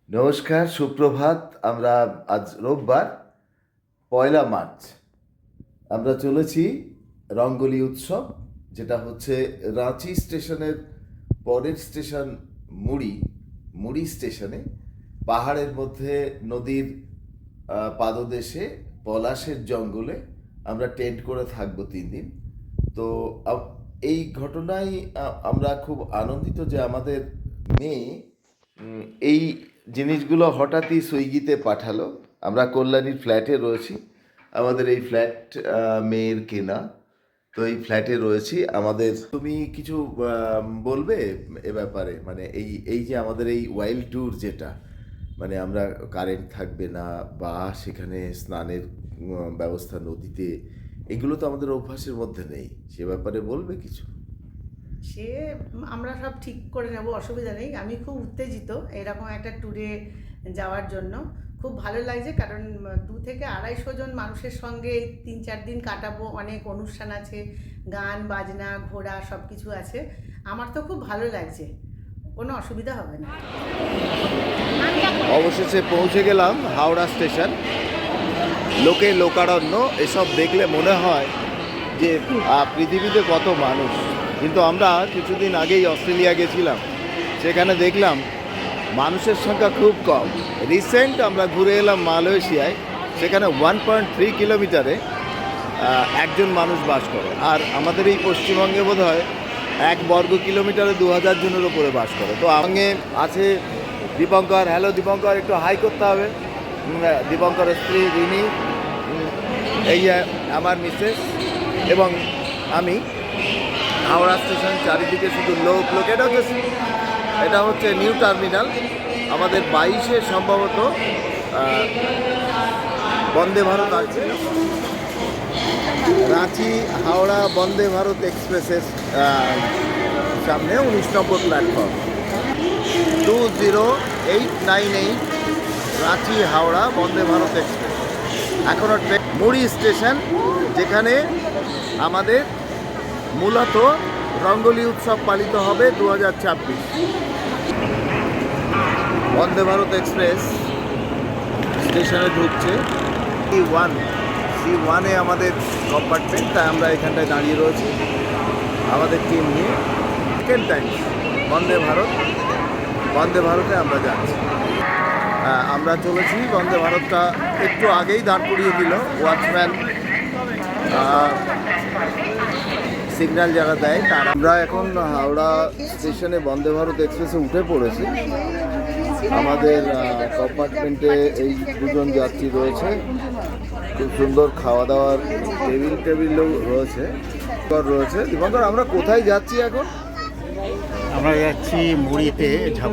নমস্কার, সুপ্রভাত। আমরা আজ রোববার 1 মার্চ আমরা চলেছি রঙ্গোলি উৎসব, যেটা হচ্ছে রাঁচি স্টেশনের পরের স্টেশন মুড়ি। মুড়ি স্টেশনে পাহাড়ের মধ্যে নদীর পাদদেশে পলাশের জঙ্গলে আমরা টেন্ট করে থাকবো 3 দিন। তো এই ঘটনায় আমরা খুব আনন্দিত যে আমাদের মেয়ে এই জিনিসগুলো হঠাৎই সুইগিতে পাঠালো। আমরা কল্যাণীর ফ্ল্যাটে রয়েছি। আমাদের এই ফ্ল্যাট মেয়ের কেনা, তো এই ফ্ল্যাটে রয়েছি। আমাদের তুমি কিছু বলবে এ ব্যাপারে? মানে এই এই যে আমাদের এই ওয়াইল্ড ট্যুর, যেটা মানে আমরা কারেন্ট থাকবে না বা সেখানে স্নানের ব্যবস্থা নদীতে, এগুলো তো আমাদের অভ্যাসের মধ্যে নেই। সে ব্যাপারে বলবে কিছু? সে আমরা সব ঠিক করে নেব, অসুবিধা নেই। আমি খুব উত্তেজিত এরকম একটা ট্যুরে যাওয়ার জন্য। খুব ভালো লাগছে, কারণ 200 থেকে 250 জন মানুষের সঙ্গে 3-4 দিন কাটাবো। অনেক অনুষ্ঠান আছে, গান বাজনা ঘোরা সব কিছু আছে। আমার তো খুব ভালো লাগছে, কোনো অসুবিধা হবে না। অবশেষে পৌঁছে গেলাম হাওড়া স্টেশন। লোকে লোকারণ্য, এসব দেখলে মনে হয় যে পৃথিবীতে কত মানুষ। কিন্তু আমরা কিছুদিন আগেই অস্ট্রেলিয়া গেছিলাম, সেখানে দেখলাম মানুষের সংখ্যা খুব কম। রিসেন্ট আমরা ঘুরে এলাম মালয়েশিয়ায়, সেখানে 1.3 কিলোমিটারে একজন মানুষ বাস করে। আর আমাদের এই পশ্চিমবঙ্গে বোধ হয় 1 বর্গ কিলোমিটারে 2000 জনের ওপরে বাস করে। তো সঙ্গে আছে দীপঙ্কর। হ্যালো দীপঙ্কর, একটু হাই করতে হবে। দীপঙ্করের স্ত্রী রিনি, এই আমার মিসেস এবং আমি। হাওড়া স্টেশন চারিদিকে শুধু লোক। এটা হচ্ছে নিউ টার্মিনাল। আমাদের 22-এ সম্ভবত বন্দে ভারত আছে। রাঁচি হাওড়া বন্দে ভারত এক্সপ্রেসের সামনে 19 নম্বর প্ল্যাটফর্ম, 20898 রাঁচি হাওড়া বন্দে ভারত এক্সপ্রেস। এখনও ট্রেন মুড়ি স্টেশন, যেখানে আমাদের মূলত রঙ্গোলি উৎসব পালিত হবে 2026। বন্দে ভারত এক্সপ্রেস স্টেশনে ঢুকছে। C1-এ আমাদের কম্পার্টমেন্ট, তাই আমরা এখানটায় দাঁড়িয়ে রয়েছি আমাদের টিম নিয়ে। সেকেন্ড টাইম বন্দে ভারতে আমরা যাচ্ছি। আমরা চলেছি। বন্দে ভারতটা একটু আগেই দাঁড় করিয়ে দিল ওয়াচম্যান, সিগন্যাল যারা দেয় তারা। আমরা এখন হাওড়া স্টেশনে বন্দে ভারত এক্সপ্রেসে উঠে পড়েছি। আমাদের কম্পার্টমেন্টে এই 2 জন যাত্রী রয়েছে। খুব সুন্দর খাওয়া দাওয়ার টেবিলও রয়েছে। দীপঙ্কর, আমরা কোথায় যাচ্ছি এখন? আমরা যাচ্ছি মুড়িতে।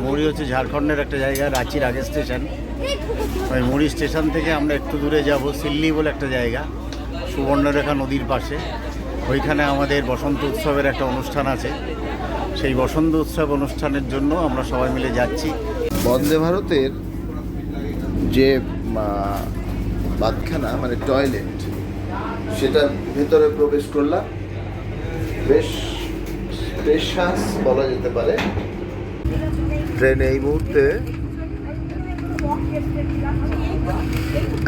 মুড়ি হচ্ছে ঝাড়খণ্ডের একটা জায়গা, রাঁচির আগের স্টেশন। ওই মুড়ি স্টেশন থেকে আমরা একটু দূরে যাব, সিল্লি বলে একটা জায়গা, সুবর্ণরেখা নদীর পাশে। ওইখানে আমাদের বসন্ত উৎসবের একটা অনুষ্ঠান আছে। সেই বসন্ত উৎসব অনুষ্ঠানের জন্য আমরা সবাই মিলে যাচ্ছি। বন্দে ভারতের যে বাথখানা, মানে টয়লেট, সেটার ভেতরে প্রবেশ করলাম। বেশ স্পেশাস বলা যেতে পারে। ট্রেন এই মুহূর্তে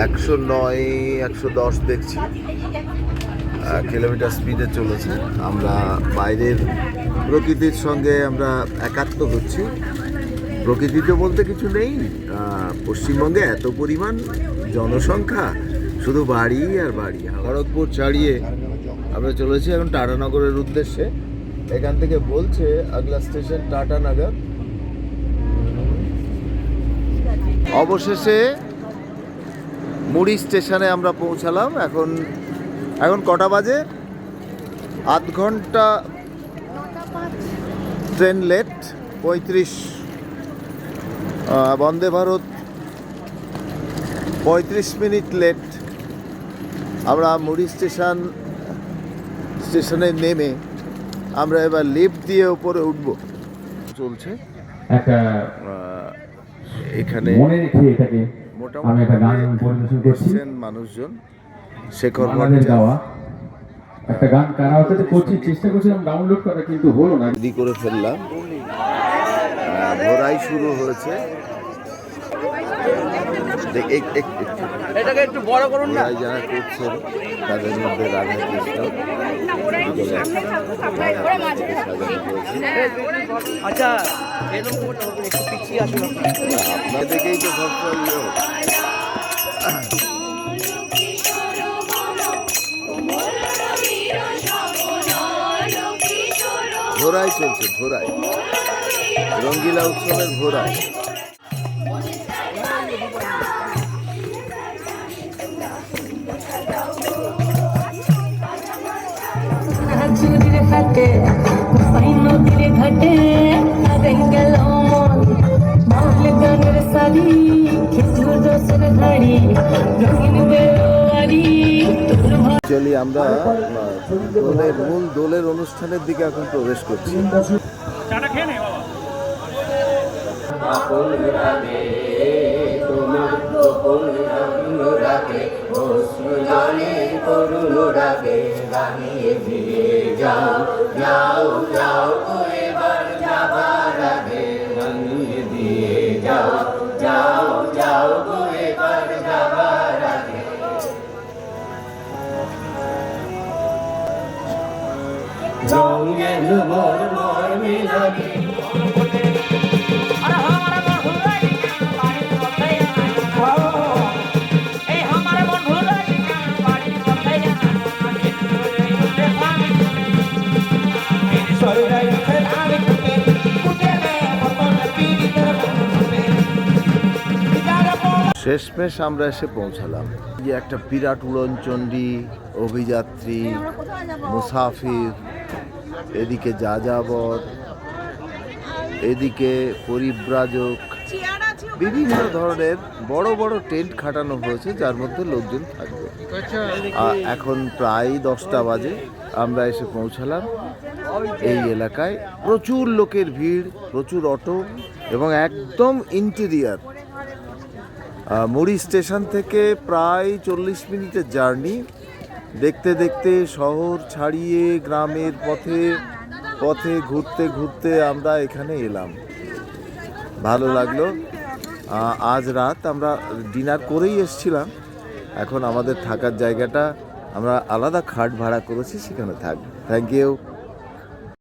109-110 দেখছি কিলোমিটার স্পিডে চলেছে। আমরা বাইরের প্রকৃতির সঙ্গে আমরা একাত্ম হচ্ছি। প্রকৃতিতে বলতে কিছু নেই। পশ্চিমবঙ্গে এত পরিমাণ জনসংখ্যা, শুধু বাড়ি আর বাড়ি। খড়গপুর ছাড়িয়ে আমরা চলেছি এখন টাটানগরের উদ্দেশ্যে। এখান থেকে বলছে আগলা স্টেশন টাটানগর। অবশেষে মুড়ি স্টেশনে আমরা পৌঁছালাম। এখন কটা বাজে? আধ ঘন্টা train late, 35। Vande Bharat 35 minute late. আমরা মুড়ি স্টেশনে নেমে আমরা এবার লিফট দিয়ে উপরে উঠব। চলছে এখানে মোটামুটি মানুষজন। শেখর একটা গান কারাওকেতে করছি, চেষ্টা করছিলাম ডাউনলোড করা, কিন্তু হলো না। রেডি করে ফেললাম। ভোরাই শুরু হয়েছে। এটাকে একটু বড় করুন না। ওরাই যারা করছেন তাদের মধ্যে রাধা কৃষ্ণ আচ্ছা এরকম করতে হবে, একটু পিছিয়ে আসুন আপনারা। আপনাদেরকেই তো সব ঘোড়াই চলছে, ঘোড়াই রঙ্গিলা উৎসবের ঘোড়াই। চুরির হাতে নদীর ঘাটে গেল বাউল গানের শাড়ি খেজুর রসের ধাড়ি রঙিন বেলোয়ারি অ্যাকচুয়ালি আমরা দোলের মূল দোলের অনুষ্ঠানের দিকে এখন প্রবেশ করছি। শেষমেশ আমরা এসে পৌঁছালাম। যে একটা বিরাট উড়নচণ্ডী, অভিযাত্রী, মুসাফির, এদিকে যাযাবর, এদিকে পরিব্রাজক, বিভিন্ন ধরনের বড় বড় টেন্ট খাটানো হয়েছে যার মধ্যে লোকজন থাকবে। এখন প্রায় 10টা বাজে আমরা এসে পৌঁছালাম এই এলাকায়। প্রচুর লোকের ভিড়, প্রচুর অটো এবং একদম ইন্টেরিয়ার। মুড়ি স্টেশন থেকে প্রায় 40 মিনিটের জার্নি। দেখতে দেখতে শহর ছাড়িয়ে গ্রামের পথে পথে ঘুরতে ঘুরতে আমরা এখানে এলাম। ভালো লাগলো। আজ রাত আমরা ডিনার করেই এসেছিলাম। এখন আমাদের থাকার জায়গাটা আমরা আলাদা খাট ভাড়া করেছি, সেখানে থাকবো। Thank you.